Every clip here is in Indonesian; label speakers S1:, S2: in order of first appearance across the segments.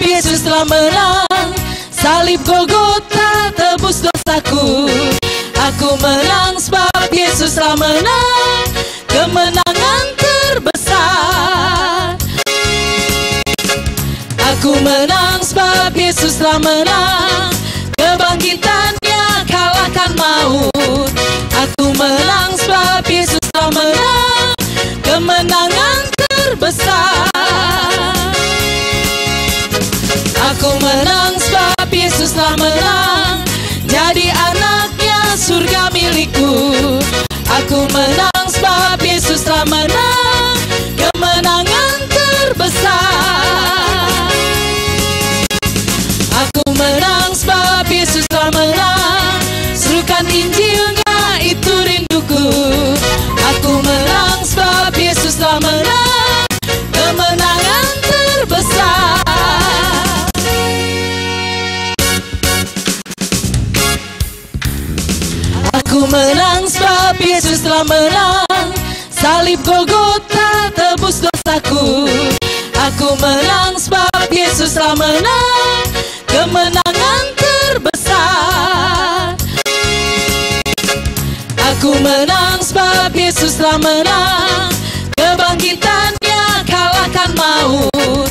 S1: Yesus telah menang. Salib Golgota tebus dosaku. Aku menang sebab Yesus telah menang. Kemenangan terbesar. Aku menang sebab Yesus telah menang. Kebangkitannya kalahkan maut. Aku menang sebab Yesus telah menang. Kemenangan terbesar. Aku menang sebab Yesus telah menang. Jadi anaknya surga milikku. Aku menang sebab Yesus telah menang. Kemenangan terbesar. Aku menang sebab Yesus telah menang. Serukan Injilnya itu rinduku. Aku menang sebab Yesus telah menang. Kemenangan terbesar. Aku menang sebab Yesus telah menang. Salib Golgota tebus dosaku. Aku menang sebab Yesus telah menang. Kemenangan terbesar. Aku menang sebab Yesus telah menang. Kebangkitannya kalahkan maut.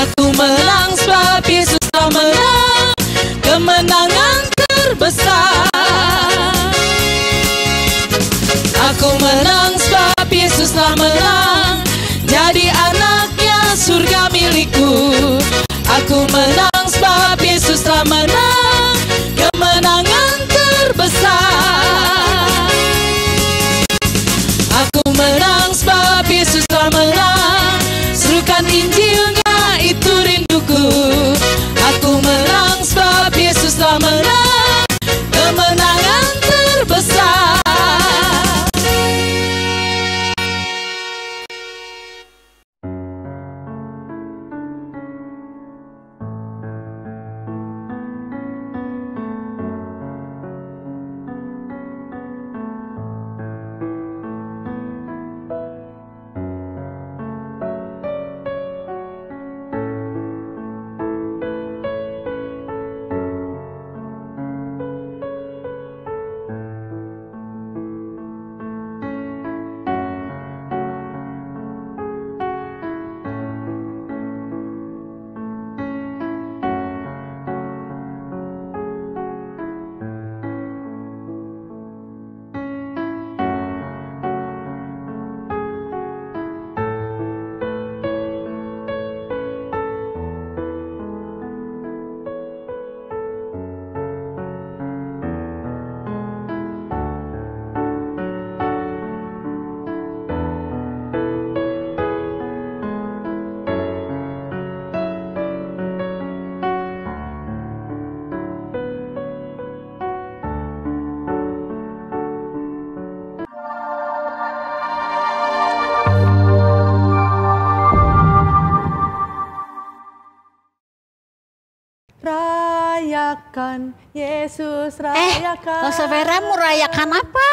S1: Aku menang sebab Yesus telah menang. Kemenangan terbesar. Aku menang sebab Yesus telah menang. Jadi anaknya surga milikku. Aku menang sebab Yesus telah menang. Kemenangan terbesar. Aku menang sebab Yesus telah menang. Serukan Injilnya itu rinduku. Aku menang sebab Yesus telah menang. Kemenangan terbesar.
S2: Rayakan Yesus, rayakan.
S3: Tante Vera mau rayakan apa?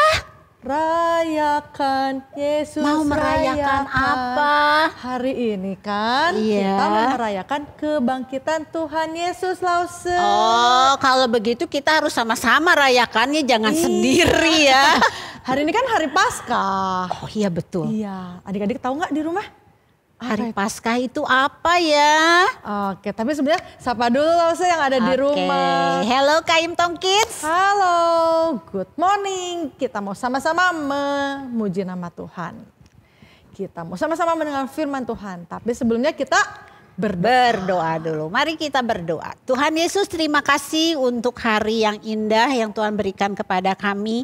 S2: Rayakan Yesus,
S3: mau merayakan apa?
S2: Hari ini kan kita mau merayakan kebangkitan Tuhan Yesus, Lause.
S3: Oh, kalau begitu kita harus sama-sama rayakannya, jangan sendiri ya.
S2: Hari ini kan hari Paskah.
S3: Oh iya betul.
S2: Iya, adik-adik tahu nggak di rumah?
S3: Hari Paskah itu apa ya?
S2: Oke, tapi sebenarnya sapa dulu Lause yang ada di rumah.
S3: Hello Kaim Tong Kids.
S2: Halo, good morning. Kita mau sama-sama memuji nama Tuhan. Kita mau sama-sama mendengar firman Tuhan. Tapi sebelumnya kita berdoa dulu.
S3: Mari kita berdoa. Tuhan Yesus, terima kasih untuk hari yang indah yang Tuhan berikan kepada kami.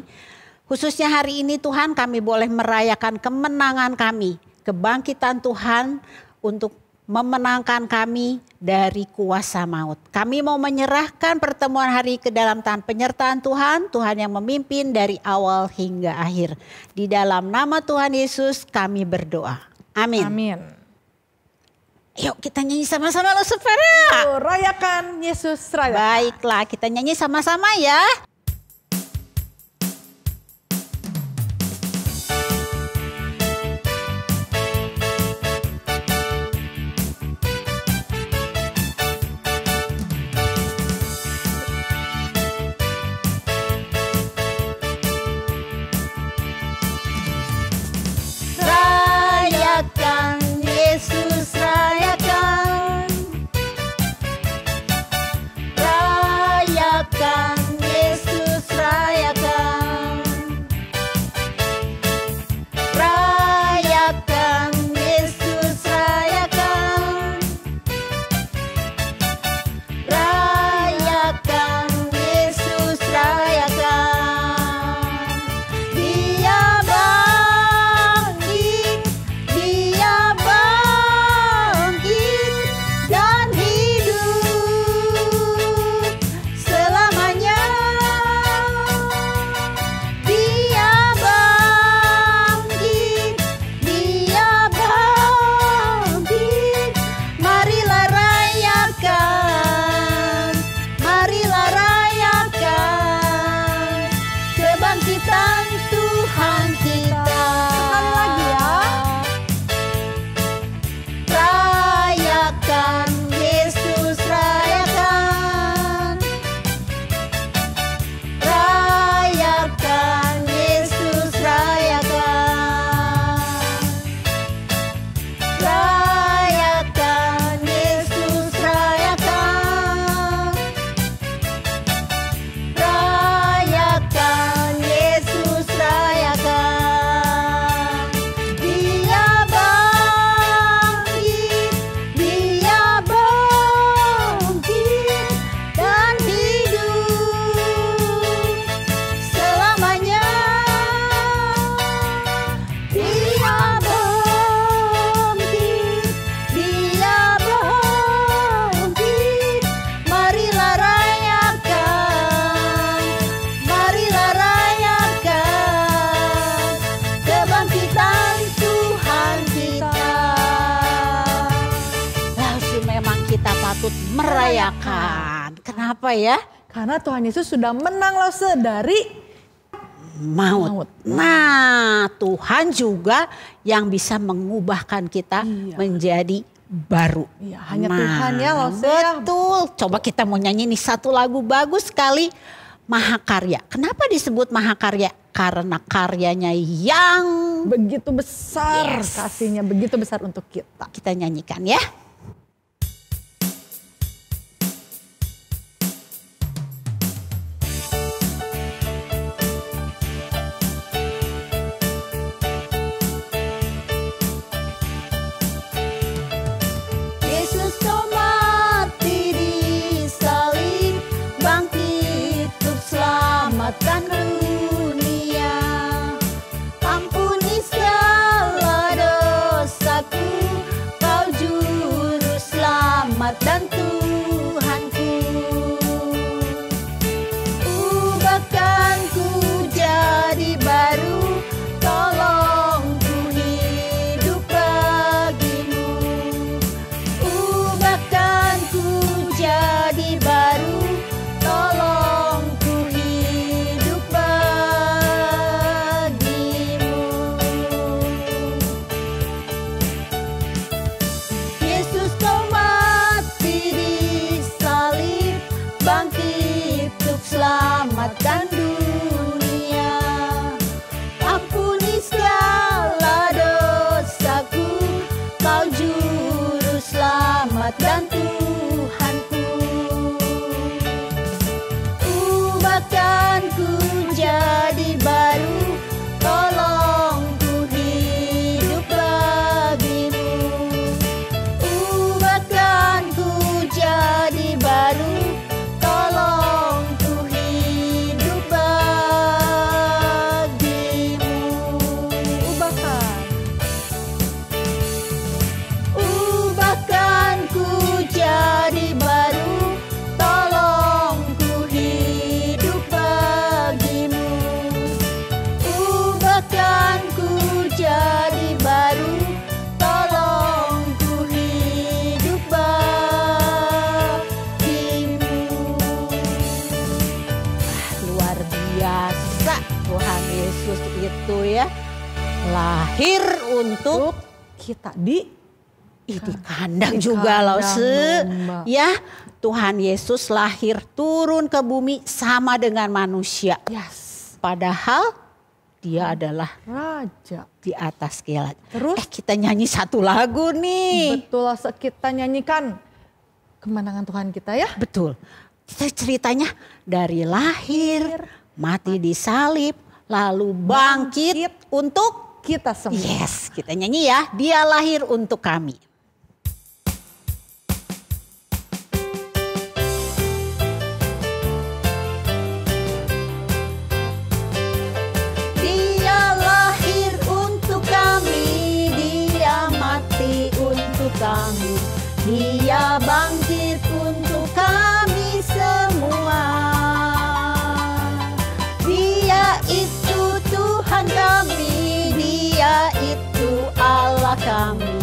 S3: Khususnya hari ini Tuhan, kami boleh merayakan kemenangan kami. Kebangkitan Tuhan untuk memenangkan kami dari kuasa maut. Kami mau menyerahkan pertemuan hari ke dalam tangan penyertaan Tuhan. Tuhan yang memimpin dari awal hingga akhir. Di dalam nama Tuhan Yesus kami berdoa. Amin.
S2: Amin.
S3: Yuk kita nyanyi sama-sama lo Vera.
S2: Rayakan Yesus, rayakan.
S3: Baiklah, kita nyanyi sama-sama ya. patut merayakan. Kenapa ya?
S2: Karena Tuhan Yesus sudah menang loh dari
S3: maut. Nah, Tuhan juga yang bisa mengubahkan kita menjadi baru.
S2: Iya, hanya Tuhan ya loh.
S3: Betul. Coba kita mau nyanyi nih satu lagu bagus sekali, Mahakarya. Kenapa disebut Mahakarya? Karena karyanya yang
S2: begitu besar, kasihnya begitu besar untuk kita.
S3: Kita nyanyikan ya.
S4: Dan dunia, ampuni segala dosaku, Kau juru selamat dan Tuhanku. Ubahkan ku jadi baru, tolong ku hidup bagimu. Ubahkan ku jadi baru, tolong ku hidup bagimu. Yesus, Kau mati di salib, bangkit untuk selamatkan dunia. Ampuni segala dosaku, Kau juru selamat dan Tuhanku. Ubahkan ku jadi baru, tolong ku hidup bagimu. Ubahkan ku jadi baru, tolong ku hidup bagimu. Ubahkan ku jadi baru, tolong ku hidup bagimu. Ubahkan ku jadi baru, tolong ku hidup bagimu.
S3: Luar biasa Tuhan Yesus itu ya. Lahir untuk
S2: kita di
S3: kandang juga loh
S2: domba.
S3: ya. Tuhan Yesus lahir turun ke bumi sama dengan manusia.
S2: Yes,
S3: Padahal dia adalah
S2: Raja.
S3: di atas segala.
S2: Terus?
S3: Kita nyanyi satu lagu nih.
S2: Betul lah, kita nyanyikan kemenangan Tuhan kita ya.
S3: Betul. Kita ceritanya dari lahir, mati di salib, lalu bangkit untuk
S2: Kita semua.
S3: yes, kita nyanyi ya. Dia lahir untuk kami.
S4: Dia lahir untuk kami, Dia mati untuk kami, Dia bangkit untuk kami semua. Dia itu Tuhan kami, Dia itu Allah kami,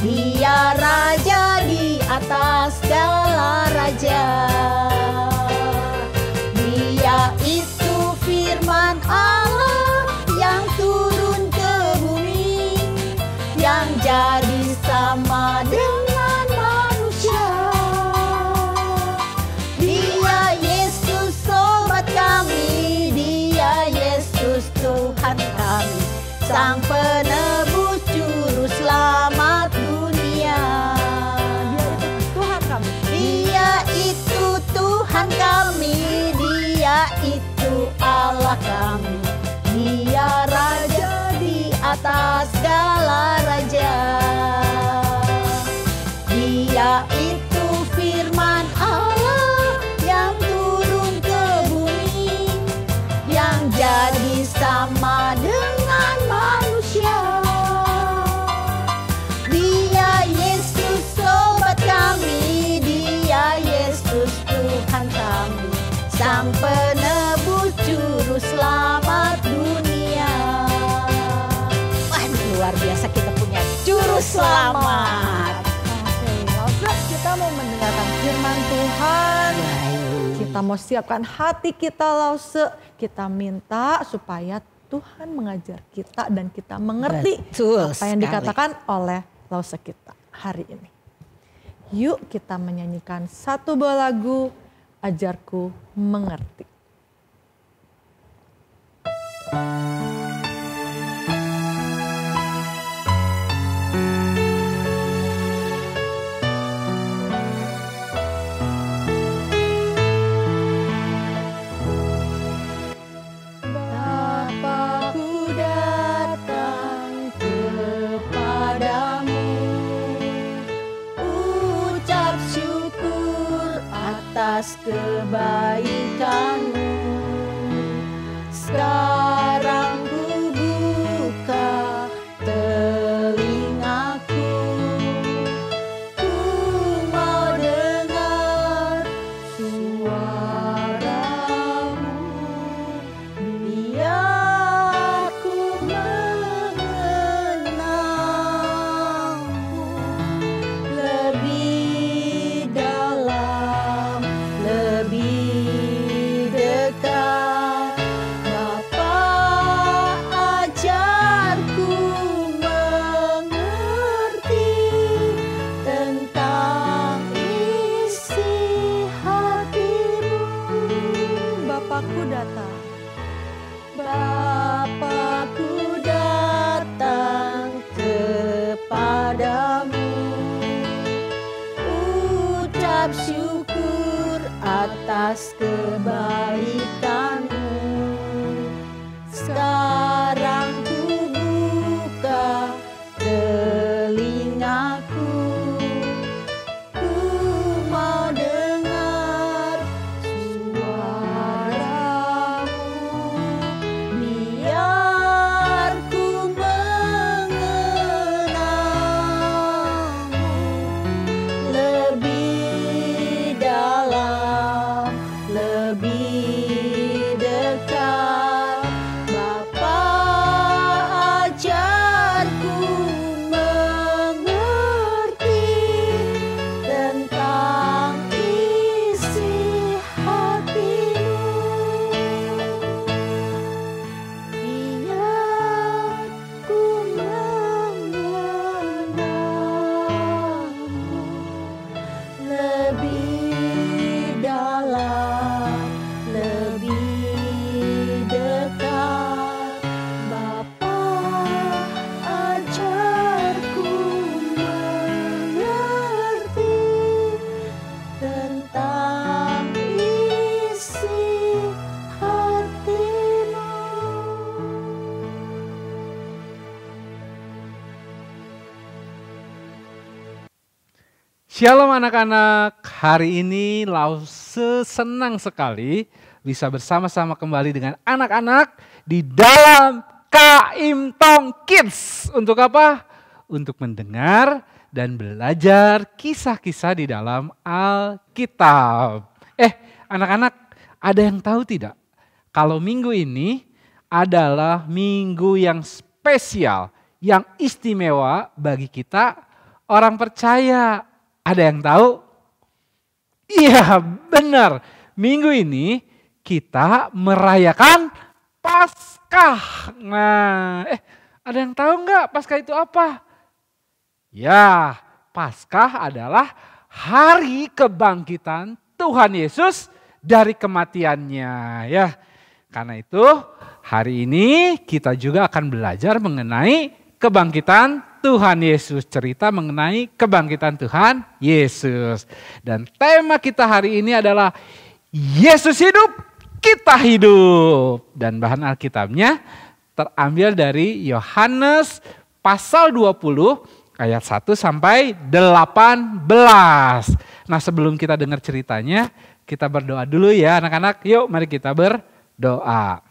S4: Dia Raja di atas segala raja. Dia itu firman Allah yang turun ke bumi, yang jadi sama dengan manusia. Dia Yesus sobat kami, Dia Yesus Tuhan kami, Sang penebus juru selamat dunia.
S2: Tuhan kami.
S4: Dia itu Tuhan kami, Dia itu Allah kami, Dia Raja di atas segala raja. Dia itu firman Allah yang turun ke bumi, yang jadi sama dengan manusia. Dia Yesus sobat kami, Dia Yesus Tuhan kami, Sang penebus juru selamat dunia.
S3: Wah, luar
S2: firman Tuhan. Kita mau siapkan hati kita Lause. Kita minta supaya Tuhan mengajar kita dan kita mengerti apa yang dikatakan oleh Lause kita hari ini. Yuk kita menyanyikan satu buah lagu, Ajarku Mengerti.
S4: Atas kebaikanmu, sekarang ku buka telingaku, ku mau dengar suaramu, biar ku mengenalmu lebih dalam, lebih dekat. Bapa, ajarku mengerti tentang isi hatimu.
S2: Bapakku datang.
S4: Bapakku datang kepadamu, ucap syukur atas kebaikanmu. Sekarang ku buka telingaku, ku mau dengar suaramu, biar ku mengenalmu lebih dalam, lebih dekat. Bapa, ajarku mengerti tentang isi hatimu, biar ku mengenalmu lebih dalam, lebih dekat. Bapa, ajarku mengerti tentang isi hatimu.
S5: Shalom anak-anak, hari ini Lause senang sekali bisa bersama-sama kembali dengan anak-anak di dalam Kaim Tong Kids. Untuk apa? Untuk mendengar dan belajar kisah-kisah di dalam Alkitab. Anak-anak, ada yang tahu tidak? Kalau minggu ini adalah minggu yang spesial, yang istimewa bagi kita orang percaya. Ada yang tahu? Iya, benar. Minggu ini kita merayakan Paskah. Nah, ada yang tahu nggak Paskah itu apa? Ya, Paskah adalah hari kebangkitan Tuhan Yesus dari kematiannya. Ya, karena itu hari ini kita juga akan belajar mengenai kebangkitan Tuhan Yesus, cerita mengenai kebangkitan Tuhan Yesus. Dan tema kita hari ini adalah Yesus hidup, kita hidup. Dan bahan Alkitabnya terambil dari Yohanes pasal 20 ayat 1 sampai 18. Nah, sebelum kita dengar ceritanya, kita berdoa dulu ya anak-anak. Yuk mari kita berdoa.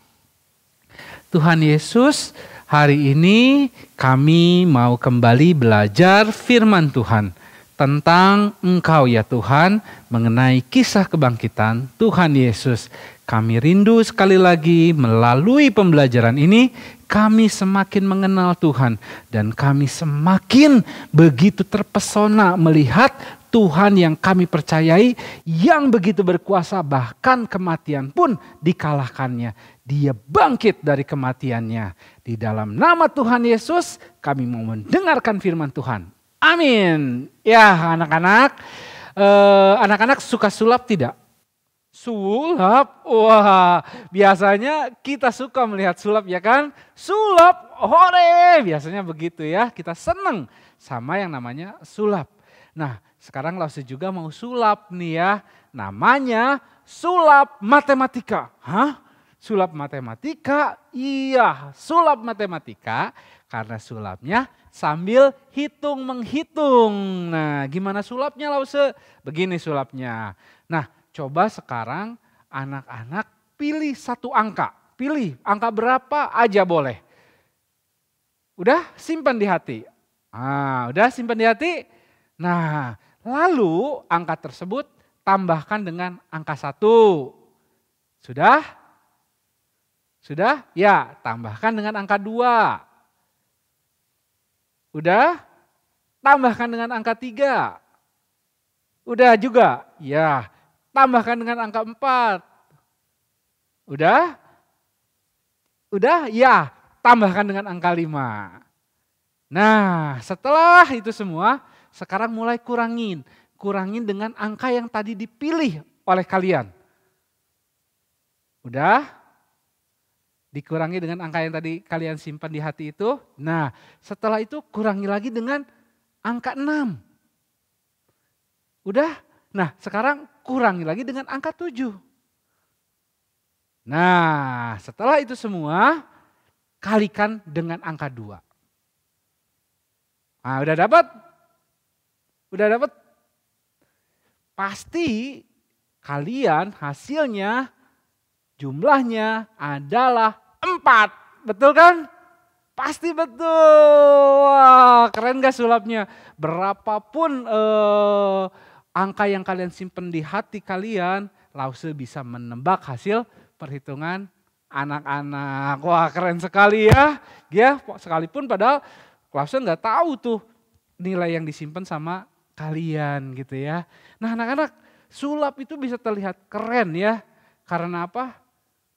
S5: Tuhan Yesus, hari ini kami mau kembali belajar firman Tuhan tentang Engkau ya Tuhan, mengenai kisah kebangkitan Tuhan Yesus. Kami rindu sekali lagi melalui pembelajaran ini kami semakin mengenal Tuhan dan kami semakin begitu terpesona melihat Tuhan yang kami percayai, yang begitu berkuasa bahkan kematian pun dikalahkannya. Dia bangkit dari kematiannya. Di dalam nama Tuhan Yesus kami mau mendengarkan firman Tuhan. Amin. Ya anak-anak, anak-anak suka sulap tidak? Sulap? Wah, biasanya kita suka melihat sulap ya kan? Sulap, hore, biasanya begitu ya. Kita seneng sama yang namanya sulap. Nah, sekarang Lause juga mau sulap nih ya. Namanya sulap matematika. Hah? Sulap matematika? Iya, sulap matematika karena sulapnya sambil hitung-menghitung. Nah, gimana sulapnya Lause? Begini sulapnya. Nah, coba sekarang anak-anak pilih satu angka. Pilih angka berapa aja boleh. Udah simpan di hati. Nah, udah simpan di hati. Nah, lalu angka tersebut tambahkan dengan angka 1. Sudah? Sudah? Ya, tambahkan dengan angka 2. Udah? Tambahkan dengan angka 3. Udah juga? Ya. Tambahkan dengan angka 4. Udah? Udah? Ya, tambahkan dengan angka 5. Nah, setelah itu semua, sekarang mulai kurangin. Kurangin dengan angka yang tadi dipilih oleh kalian. Udah? Dikurangi dengan angka yang tadi kalian simpan di hati itu. Nah, setelah itu kurangi lagi dengan angka 6. Udah? Nah, sekarang kurangi lagi dengan angka 7. Nah, setelah itu semua kalikan dengan angka 2. Nah, udah dapat? Udah dapat? Pasti kalian hasilnya jumlahnya adalah 4. Betul kan? Pasti betul. Wah, keren gak sulapnya? Berapapun angka yang kalian simpen di hati kalian, Lause bisa menebak hasil perhitungan anak-anak. Wah, keren sekali ya. Ya, sekalipun padahal Lause nggak tahu tuh nilai yang disimpan sama kalian gitu ya. Nah, anak-anak, sulap itu bisa terlihat keren ya. Karena apa?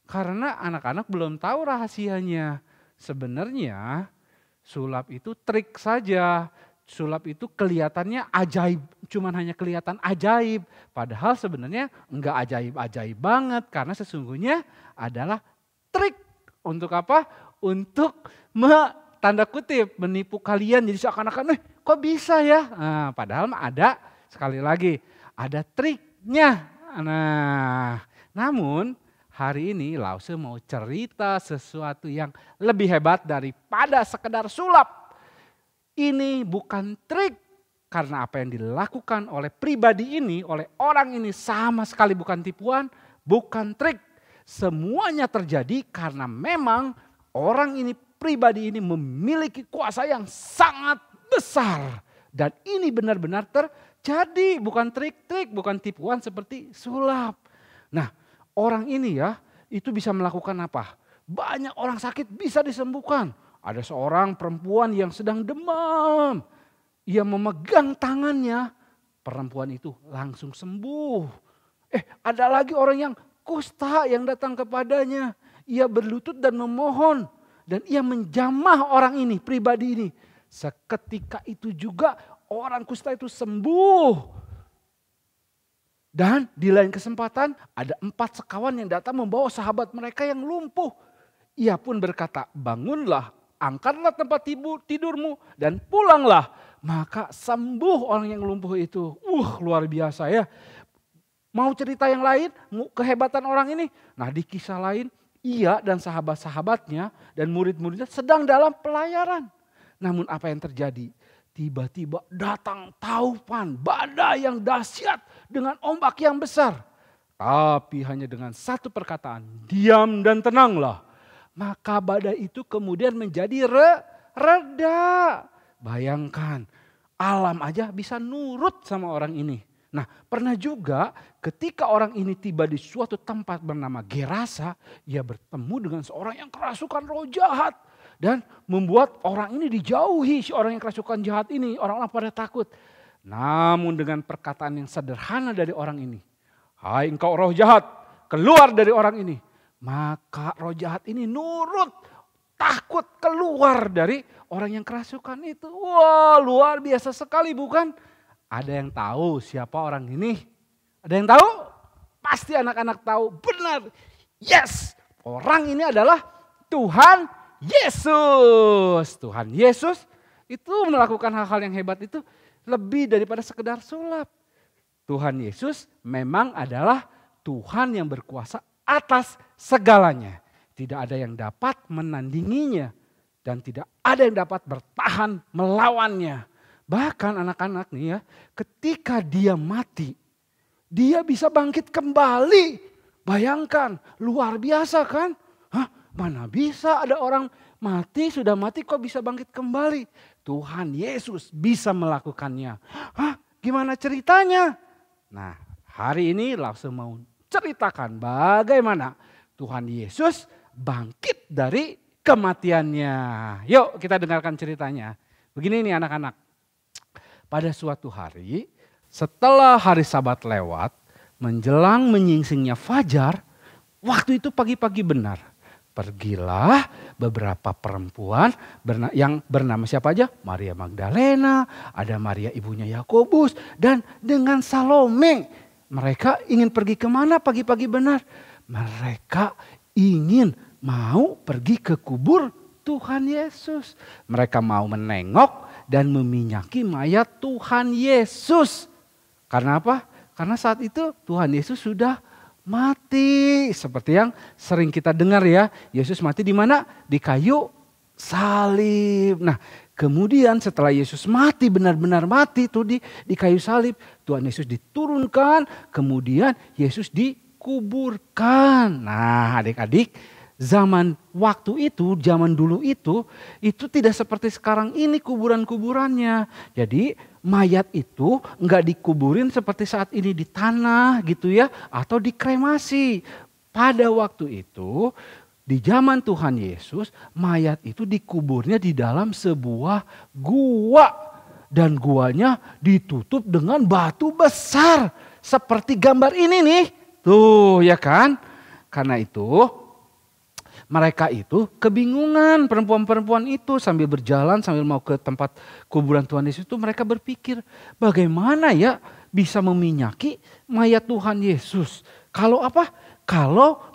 S5: Karena anak-anak belum tahu rahasianya. Sebenarnya sulap itu trik saja. Sulap itu kelihatannya ajaib, cuman hanya kelihatan ajaib. Padahal sebenarnya enggak ajaib-ajaib banget karena sesungguhnya adalah trik. Untuk apa? Untuk tanda kutip menipu kalian jadi seakan-akan kok bisa ya? Nah, padahal ada, sekali lagi, ada triknya. Nah, namun hari ini Lause mau cerita sesuatu yang lebih hebat daripada sekedar sulap. Ini bukan trik, karena apa yang dilakukan oleh pribadi ini, oleh orang ini sama sekali bukan tipuan, bukan trik. Semuanya terjadi karena memang orang ini, pribadi ini memiliki kuasa yang sangat besar. Dan ini benar-benar terjadi, bukan trik-trik, bukan tipuan seperti sulap. Nah, orang ini ya, itu bisa melakukan apa? Banyak orang sakit bisa disembuhkan. Ada seorang perempuan yang sedang demam. Ia memegang tangannya, perempuan itu langsung sembuh. Ada lagi orang yang kusta yang datang kepadanya. Ia berlutut dan memohon. Dan ia menjamah orang ini, pribadi ini. Seketika itu juga orang kusta itu sembuh. Dan di lain kesempatan ada 4 sekawan yang datang membawa sahabat mereka yang lumpuh. Ia pun berkata, bangunlah, angkatlah tempat tidurmu dan pulanglah. Maka sembuh orang yang lumpuh itu. Luar biasa ya. Mau cerita yang lain, kehebatan orang ini? Nah, di kisah lain, ia dan sahabat-sahabatnya dan murid-muridnya sedang dalam pelayaran. Namun apa yang terjadi? Tiba-tiba datang taufan, badai yang dahsyat dengan ombak yang besar. Tapi hanya dengan satu perkataan, diam dan tenanglah. Maka badai itu kemudian menjadi reda. Bayangkan, alam aja bisa nurut sama orang ini. Nah, pernah juga ketika orang ini tiba di suatu tempat bernama Gerasa, ia bertemu dengan seorang yang kerasukan roh jahat. Dan membuat orang ini dijauhi, si orang yang kerasukan jahat ini, orang-orang pada takut. Namun dengan perkataan yang sederhana dari orang ini, "Hai engkau roh jahat, keluar dari orang ini." Maka roh jahat ini nurut, takut keluar dari orang yang kerasukan itu. Wah, luar biasa sekali bukan? Ada yang tahu siapa orang ini? Ada yang tahu? Pasti anak-anak tahu. Benar. Yes, orang ini adalah Tuhan Yesus. Tuhan Yesus itu melakukan hal-hal yang hebat itu lebih daripada sekedar sulap. Tuhan Yesus memang adalah Tuhan yang berkuasa atas segalanya. Tidak ada yang dapat menandinginya dan tidak ada yang dapat bertahan melawannya. Bahkan anak-anak nih ya, ketika dia mati, dia bisa bangkit kembali. Bayangkan, luar biasa kan? Hah, mana bisa ada orang mati, sudah mati kok bisa bangkit kembali? Tuhan Yesus bisa melakukannya. Hah, gimana ceritanya? Nah, hari ini langsung mau ceritakan bagaimana Tuhan Yesus bangkit dari kematiannya. Yuk kita dengarkan ceritanya. Begini nih anak-anak. Pada suatu hari setelah hari Sabat lewat, menjelang menyingsingnya fajar, waktu itu pagi-pagi benar. Pergilah beberapa perempuan yang bernama siapa aja? Maria Magdalena, ada Maria ibunya Yakobus, dan dengan Salome. Mereka ingin pergi kemana pagi-pagi benar? Mereka ingin mau pergi ke kubur Tuhan Yesus. Mereka mau menengok dan meminyaki mayat Tuhan Yesus. Karena apa? Karena saat itu Tuhan Yesus sudah mati. Seperti yang sering kita dengar ya. Yesus mati di mana? Di kayu salib. Nah, kemudian setelah Yesus mati, benar-benar mati tuh di kayu salib, Tuhan Yesus diturunkan, kemudian Yesus dikuburkan. Nah, adik-adik, zaman dulu itu tidak seperti sekarang ini kuburannya. Jadi mayat itu enggak dikuburin seperti saat ini di tanah gitu ya, atau dikremasi. Pada waktu itu, di zaman Tuhan Yesus, mayat itu dikuburnya di dalam sebuah gua. Dan guanya ditutup dengan batu besar. Seperti gambar ini nih. Tuh ya kan. Karena itu mereka itu kebingungan, perempuan-perempuan itu sambil berjalan, sambil mau ke tempat kuburan Tuhan Yesus itu mereka berpikir, bagaimana ya bisa meminyaki mayat Tuhan Yesus? Kalau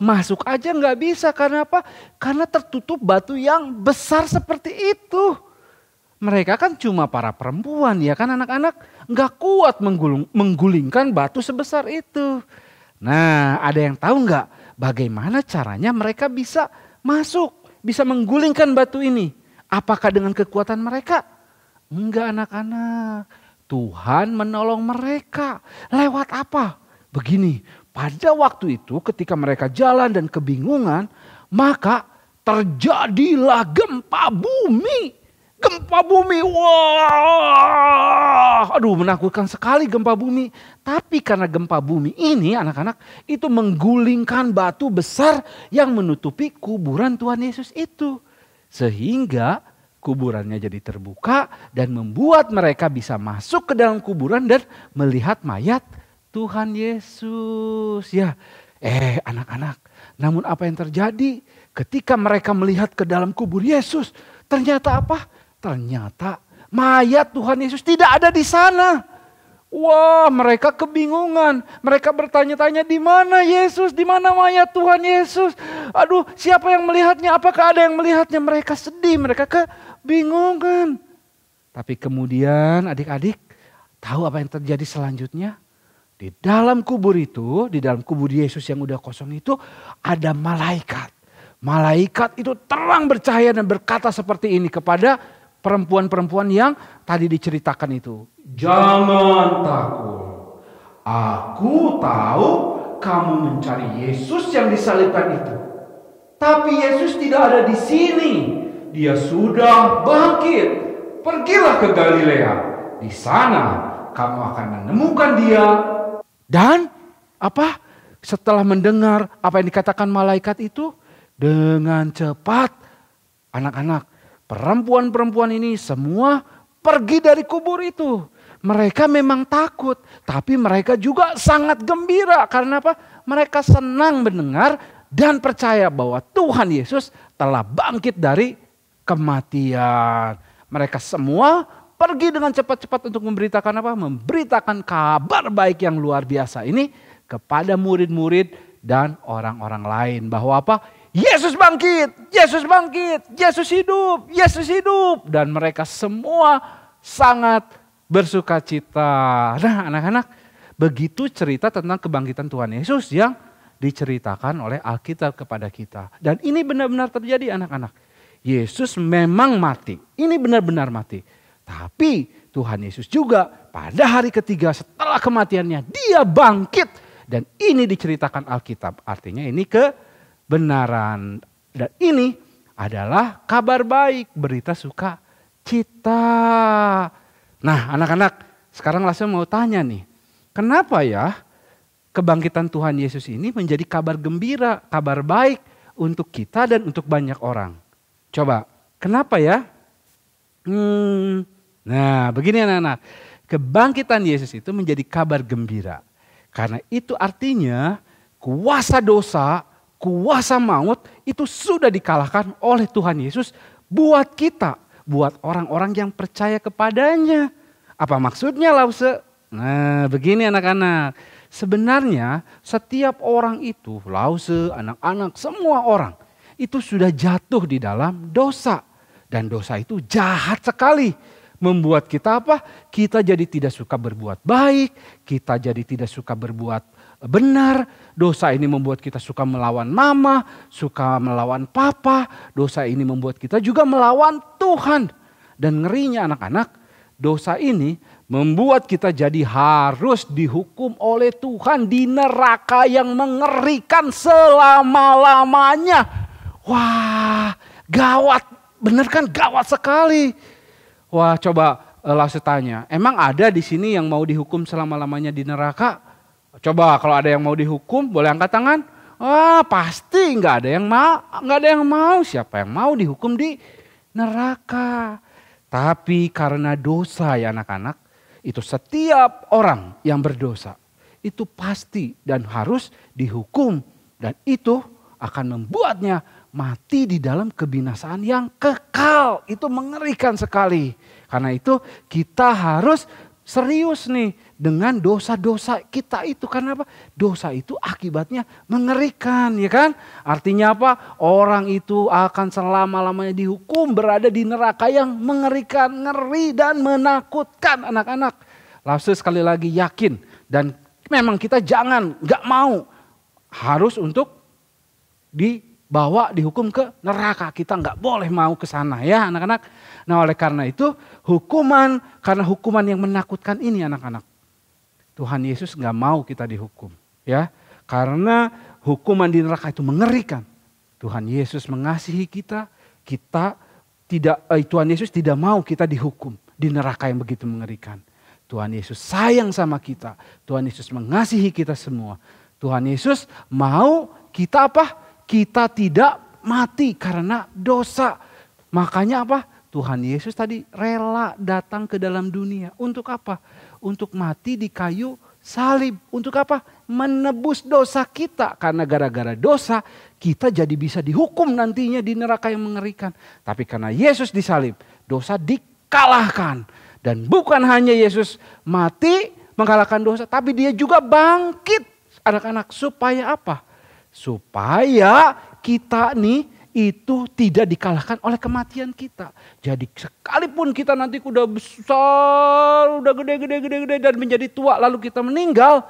S5: masuk aja nggak bisa, karena apa? Karena tertutup batu yang besar seperti itu. Mereka kan cuma para perempuan ya kan anak-anak, nggak kuat menggulingkan batu sebesar itu. Nah, ada yang tahu nggak bagaimana caranya mereka bisa masuk, bisa menggulingkan batu ini? Apakah dengan kekuatan mereka? Enggak anak-anak. Tuhan menolong mereka. Lewat apa? Begini, pada waktu itu ketika mereka jalan dan kebingungan, maka terjadilah gempa bumi. Gempa bumi, wah, aduh menakutkan sekali gempa bumi. Tapi karena gempa bumi ini anak-anak itu menggulingkan batu besar yang menutupi kuburan Tuhan Yesus itu. Sehingga kuburannya jadi terbuka dan membuat mereka bisa masuk ke dalam kuburan dan melihat mayat Tuhan Yesus. Ya, anak-anak, namun apa yang terjadi ketika mereka melihat ke dalam kubur Yesus? Ternyata apa? Ternyata mayat Tuhan Yesus tidak ada di sana. Wah, mereka kebingungan. Mereka bertanya-tanya, di mana Yesus? Di mana mayat Tuhan Yesus? Aduh, siapa yang melihatnya? Apakah ada yang melihatnya? Mereka sedih, mereka kebingungan. Tapi kemudian adik-adik tahu apa yang terjadi selanjutnya? Di dalam kubur itu, di dalam kubur Yesus yang udah kosong itu ada malaikat. Malaikat itu terang bercahaya dan berkata seperti ini kepada perempuan-perempuan yang tadi diceritakan itu. Jangan takut. Aku tahu kamu mencari Yesus yang disalibkan itu. Tapi Yesus tidak ada di sini. Dia sudah bangkit. Pergilah ke Galilea. Di sana kamu akan menemukan dia. Dan apa? Setelah mendengar apa yang dikatakan malaikat itu, dengan cepat anak-anak, perempuan-perempuan ini semua pergi dari kubur itu. Mereka memang takut, tapi mereka juga sangat gembira. Karena apa? Mereka senang mendengar dan percaya bahwa Tuhan Yesus telah bangkit dari kematian. Mereka semua pergi dengan cepat-cepat untuk memberitakan apa? Memberitakan kabar baik yang luar biasa ini kepada murid-murid dan orang-orang lain. Bahwa apa? Yesus bangkit, Yesus bangkit, Yesus hidup, Yesus hidup. Dan mereka semua sangat bersuka cita. Nah anak-anak, begitu cerita tentang kebangkitan Tuhan Yesus yang diceritakan oleh Alkitab kepada kita. Dan ini benar-benar terjadi anak-anak. Yesus memang mati, ini benar-benar mati. Tapi Tuhan Yesus juga pada hari ketiga setelah kematiannya dia bangkit. Dan ini diceritakan Alkitab, artinya ini kebenaran. Dan ini adalah kabar baik, berita sukacita. Nah anak-anak, sekarang langsung mau tanya nih, kenapa ya kebangkitan Tuhan Yesus ini menjadi kabar gembira, kabar baik untuk kita dan untuk banyak orang? Coba, kenapa ya? Nah begini anak-anak, kebangkitan Yesus itu menjadi kabar gembira. Karena itu artinya kuasa dosa, kuasa maut itu sudah dikalahkan oleh Tuhan Yesus buat kita. Buat orang-orang yang percaya kepadanya. Apa maksudnya Lause? Nah begini anak-anak. Sebenarnya setiap orang itu, Lause, anak-anak, semua orang. Itu sudah jatuh di dalam dosa. Dan dosa itu jahat sekali. Membuat kita apa? Kita jadi tidak suka berbuat baik. Kita jadi tidak suka berbuat benar. Dosa ini membuat kita suka melawan mama, suka melawan papa. Dosa ini membuat kita juga melawan Tuhan. Dan ngerinya anak-anak, dosa ini membuat kita jadi harus dihukum oleh Tuhan di neraka yang mengerikan selama-lamanya. Wah, gawat. Bener kan? Gawat sekali. Wah, coba Lause tanya, emang ada di sini yang mau dihukum selama-lamanya di neraka? Coba kalau ada yang mau dihukum, boleh angkat tangan? Wah, pasti nggak ada yang mau, nggak ada yang mau. Siapa yang mau dihukum di neraka? Tapi karena dosa ya anak-anak, itu setiap orang yang berdosa itu pasti dan harus dihukum. Dan itu akan membuatnya mati di dalam kebinasaan yang kekal. Itu mengerikan sekali. Karena itu kita harus serius nih dengan dosa-dosa kita itu. Karena apa? Dosa itu akibatnya mengerikan, ya kan? Artinya apa? Orang itu akan selama-lamanya dihukum berada di neraka yang mengerikan, ngeri dan menakutkan anak-anak. Lalu sekali lagi yakin dan memang kita nggak mau harus untuk dibawa dihukum ke neraka. Kita nggak boleh mau ke sana ya anak-anak. Nah oleh karena itu karena hukuman yang menakutkan ini anak-anak. Tuhan Yesus nggak mau kita dihukum ya. Karena hukuman di neraka itu mengerikan. Tuhan Yesus mengasihi kita Tuhan Yesus tidak mau kita dihukum di neraka yang begitu mengerikan. Tuhan Yesus sayang sama kita. Tuhan Yesus mengasihi kita semua. Tuhan Yesus mau kita apa? Kita tidak mati karena dosa. Makanya apa? Tuhan Yesus tadi rela datang ke dalam dunia. Untuk apa? Untuk mati di kayu salib. Untuk apa? Menebus dosa kita. Karena gara-gara dosa kita jadi bisa dihukum nantinya di neraka yang mengerikan. Tapi karena Yesus disalib, dosa dikalahkan. Dan bukan hanya Yesus mati mengalahkan dosa, tapi dia juga bangkit. Anak-anak, supaya apa? Supaya kita nih itu tidak dikalahkan oleh kematian kita. Jadi sekalipun kita nanti udah besar, udah gede dan menjadi tua lalu kita meninggal,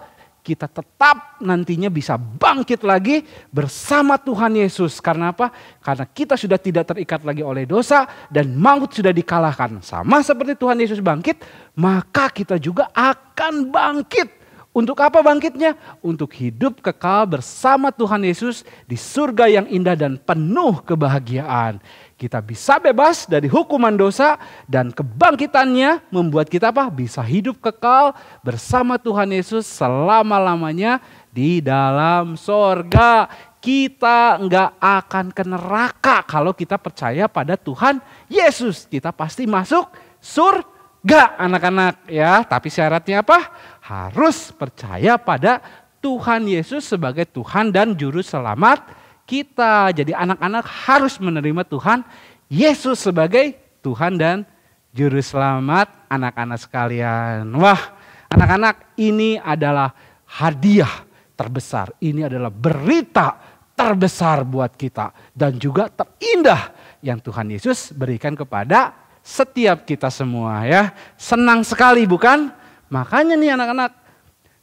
S5: kita tetap nantinya bisa bangkit lagi bersama Tuhan Yesus. Karena apa? Karena kita sudah tidak terikat lagi oleh dosa dan maut sudah dikalahkan. Sama seperti Tuhan Yesus bangkit, maka kita juga akan bangkit. Untuk apa bangkitnya? Untuk hidup kekal bersama Tuhan Yesus di surga yang indah dan penuh kebahagiaan. Kita bisa bebas dari hukuman dosa dan kebangkitannya membuat kita apa? Bisa hidup kekal bersama Tuhan Yesus selama-lamanya di dalam surga. Kita nggak akan ke neraka kalau kita percaya pada Tuhan Yesus. Kita pasti masuk surga. Gak anak-anak ya, tapi syaratnya apa? Harus percaya pada Tuhan Yesus sebagai Tuhan dan Juru Selamat kita. Jadi anak-anak harus menerima Tuhan Yesus sebagai Tuhan dan Juru Selamat anak-anak sekalian. Wah, anak-anak, ini adalah hadiah terbesar. Ini adalah berita terbesar buat kita. Dan juga terindah yang Tuhan Yesus berikan kepada setiap kita semua ya. Senang sekali bukan? Makanya nih anak-anak,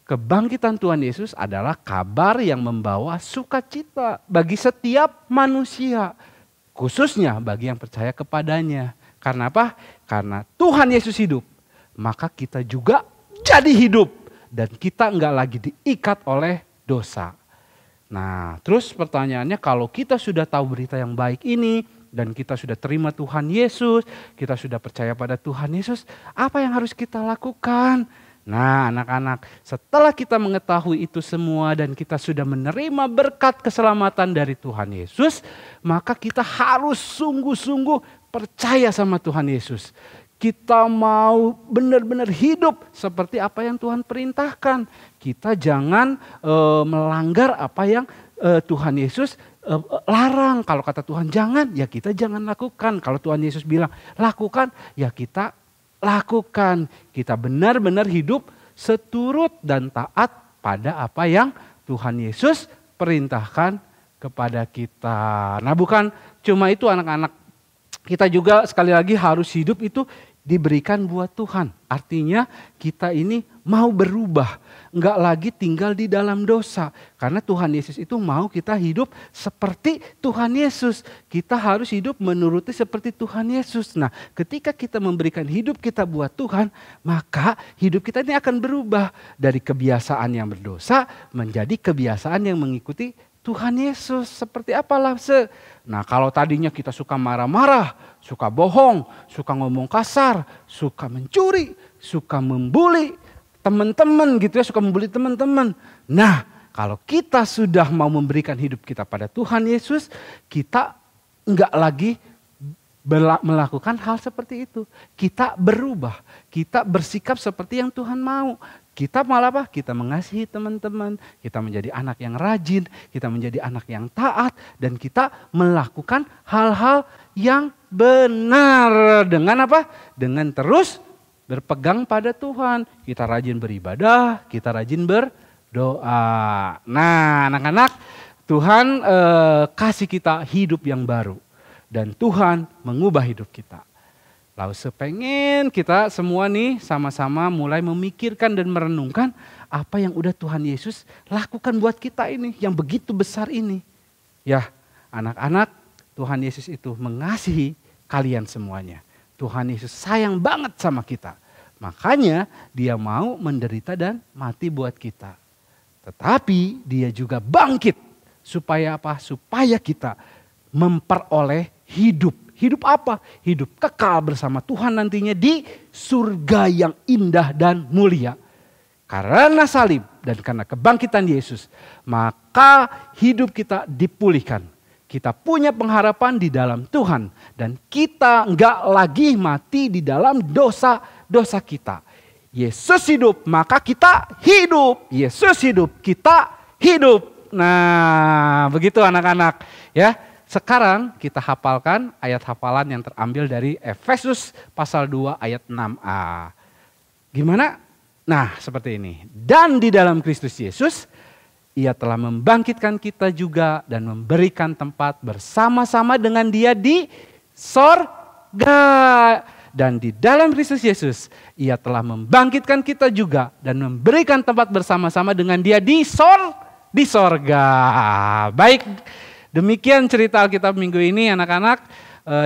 S5: kebangkitan Tuhan Yesus adalah kabar yang membawa sukacita bagi setiap manusia. Khususnya bagi yang percaya kepadanya. Karena apa? Karena Tuhan Yesus hidup, maka kita juga jadi hidup. Dan kita enggak lagi diikat oleh dosa. Nah, terus pertanyaannya, kalau kita sudah tahu berita yang baik ini, dan kita sudah terima Tuhan Yesus, kita sudah percaya pada Tuhan Yesus, apa yang harus kita lakukan? Nah anak-anak, setelah kita mengetahui itu semua dan kita sudah menerima berkat keselamatan dari Tuhan Yesus, maka kita harus sungguh-sungguh percaya sama Tuhan Yesus. Kita mau benar-benar hidup seperti apa yang Tuhan perintahkan. Kita jangan melanggar apa yang Tuhan Yesus larang. Kalau kata Tuhan jangan, ya kita jangan lakukan. Kalau Tuhan Yesus bilang lakukan, ya kita lakukan. Kita benar-benar hidup seturut dan taat pada apa yang Tuhan Yesus perintahkan kepada kita. Nah bukan cuma itu anak-anak, kita juga sekali lagi harus hidup itu diberikan buat Tuhan. Artinya kita ini mau berubah. Enggak lagi tinggal di dalam dosa. Karena Tuhan Yesus itu mau kita hidup seperti Tuhan Yesus. Kita harus hidup menuruti seperti Tuhan Yesus. Nah ketika kita memberikan hidup kita buat Tuhan, maka hidup kita ini akan berubah. Dari kebiasaan yang berdosa menjadi kebiasaan yang mengikuti Tuhan Yesus. Seperti apalah Nah kalau tadinya kita suka marah-marah, suka bohong, suka ngomong kasar, suka mencuri, suka membuli teman-teman gitu ya, suka membuli teman-teman. Nah kalau kita sudah mau memberikan hidup kita pada Tuhan Yesus, kita enggak lagi melakukan hal seperti itu. Kita berubah, kita bersikap seperti yang Tuhan mau. Kita malah apa? Kita mengasihi teman-teman, kita menjadi anak yang rajin, kita menjadi anak yang taat, dan kita melakukan hal-hal yang benar. Dengan apa? Dengan terus berpegang pada Tuhan. Kita rajin beribadah, kita rajin berdoa. Nah anak-anak, Tuhan kasih kita hidup yang baru. Dan Tuhan mengubah hidup kita. Lalu sepengen kita semua nih sama-sama mulai memikirkan dan merenungkan apa yang udah Tuhan Yesus lakukan buat kita ini, yang begitu besar ini. Ya anak-anak, Tuhan Yesus itu mengasihi kalian semuanya. Tuhan Yesus sayang banget sama kita. Makanya dia mau menderita dan mati buat kita. Tetapi dia juga bangkit. Supaya apa? Supaya kita memperoleh hidup. Hidup apa? Hidup kekal bersama Tuhan nantinya di surga yang indah dan mulia. Karena salib dan karena kebangkitan Yesus, maka hidup kita dipulihkan. Kita punya pengharapan di dalam Tuhan. Dan kita enggak lagi mati di dalam dosa-dosa kita. Yesus hidup, maka kita hidup. Yesus hidup, kita hidup. Nah begitu anak-anak ya. Sekarang kita hafalkan ayat hafalan yang terambil dari Efesus pasal 2 ayat 6a. Gimana? Nah seperti ini. Dan di dalam Kristus Yesus, Ia telah membangkitkan kita juga dan memberikan tempat bersama-sama dengan Dia di sorga. Dan di dalam Kristus Yesus, Ia telah membangkitkan kita juga dan memberikan tempat bersama-sama dengan Dia di sorga. Baik. Demikian cerita Alkitab minggu ini anak-anak.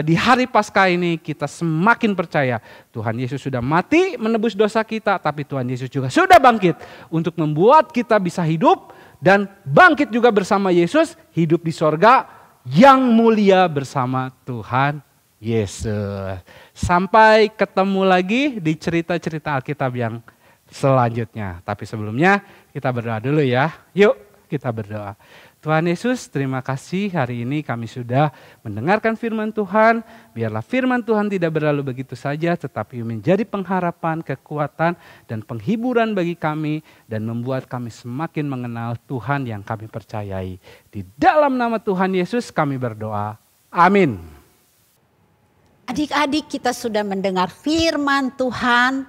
S5: Di hari Paskah ini kita semakin percaya Tuhan Yesus sudah mati menebus dosa kita. Tapi Tuhan Yesus juga sudah bangkit untuk membuat kita bisa hidup. Dan bangkit juga bersama Yesus, hidup di sorga yang mulia bersama Tuhan Yesus. Sampai ketemu lagi di cerita-cerita Alkitab yang selanjutnya. Tapi sebelumnya kita berdoa dulu ya. Yuk kita berdoa. Tuhan Yesus, terima kasih hari ini kami sudah mendengarkan firman Tuhan. Biarlah firman Tuhan tidak berlalu begitu saja, tetapi menjadi pengharapan, kekuatan, dan penghiburan bagi kami. Dan membuat kami semakin mengenal Tuhan yang kami percayai. Di dalam nama Tuhan Yesus kami berdoa. Amin.
S3: Adik-adik, kita sudah mendengar firman Tuhan.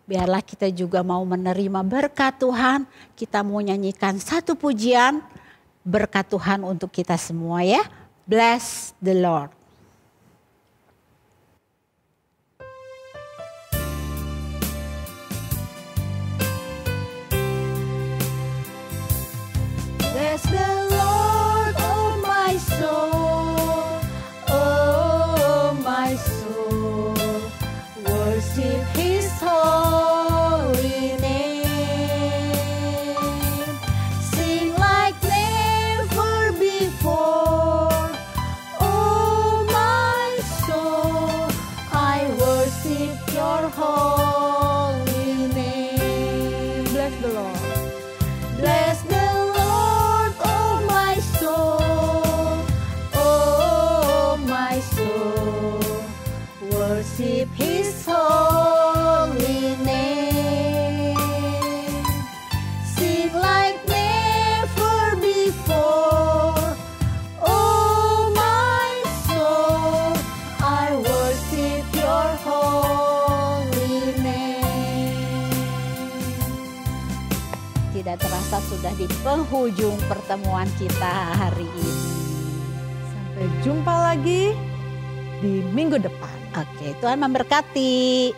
S3: Biarlah kita juga mau menerima berkat Tuhan. Kita mau nyanyikan satu pujian. Berkat Tuhan untuk kita semua ya. Bless the Lord.
S4: Bless the Lord, oh my soul, oh my soul. Worship His holy name. Sing like never before, oh my soul. I worship Your holy name.
S2: Bless the Lord.
S4: Bless the Lord, oh my soul, oh my soul. Worship His holy name. Sing like never before, oh my soul. I worship Your holy name.
S3: Tidak terasa sudah di penghujung pertemuan kita hari ini.
S2: Sampai jumpa lagi di minggu depan.
S3: Oke, Tuhan memberkati.